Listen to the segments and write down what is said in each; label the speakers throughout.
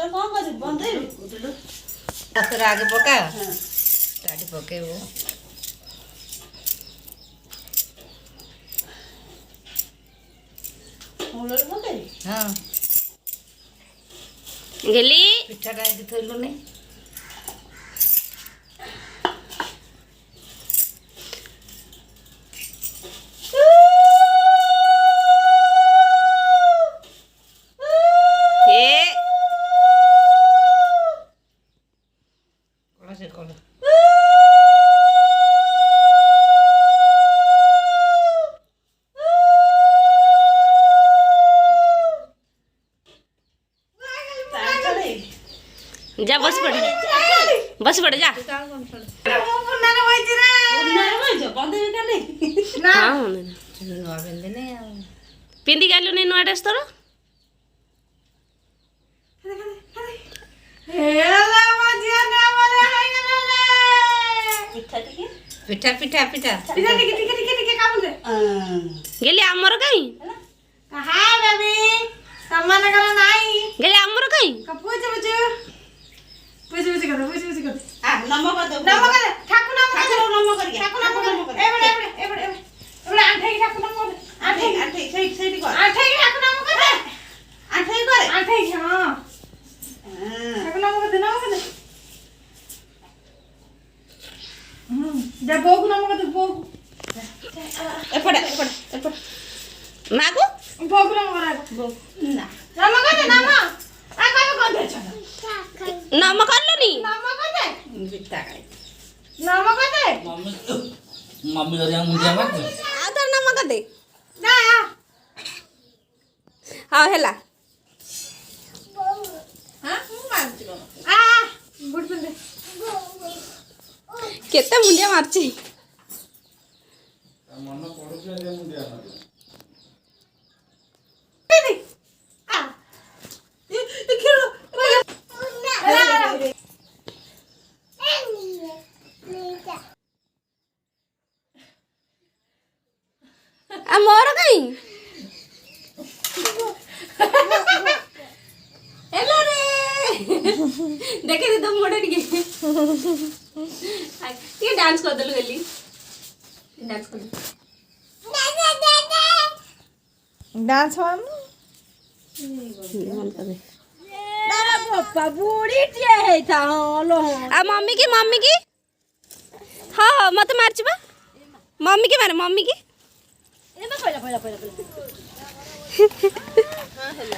Speaker 1: कौन कर बंदे उठलो तसर आगे पका टाटी पकेबो मुलर पके हां
Speaker 2: गेली
Speaker 1: पिठा डाई थइलो ने
Speaker 2: जा बस पड़ जा पिंदी गलु नहीं नुआ ड्रेस तोर
Speaker 1: पिठा पिठा पिठा
Speaker 2: गेली आमर कहीं गेली आमर कहीं नाम कर लो नी
Speaker 1: मम्मी दरिया मुंडिया मत
Speaker 2: आधर नाम कर दे हाँ हेला केते मुंडिया मारची मन पड़ुछ जे मुंडिया मार मोर कहीं हेलो रे देखे दे तुम मोड़े नहीं ये डांस कर दे लो गली डांस कर
Speaker 3: डांस हम दादा पप्पा बूढ़ी टे है था लो
Speaker 2: आ मम्मी की हां मत मारची बा मम्मी की मारे मम्मी की
Speaker 3: ए तो पहिला हां हेला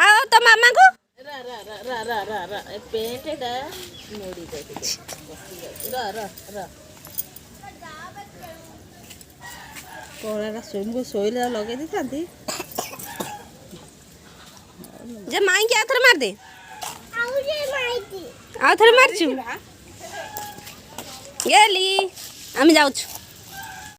Speaker 2: आओ तो मामा को
Speaker 3: रा रा रा रा रा रा रा ए पेंट दा मोड़ी दे रा रा रा कोरा सोइला लगे दी थांती
Speaker 2: जे माई के आथर मार दे आथर मारछु गेली आमी जाउछु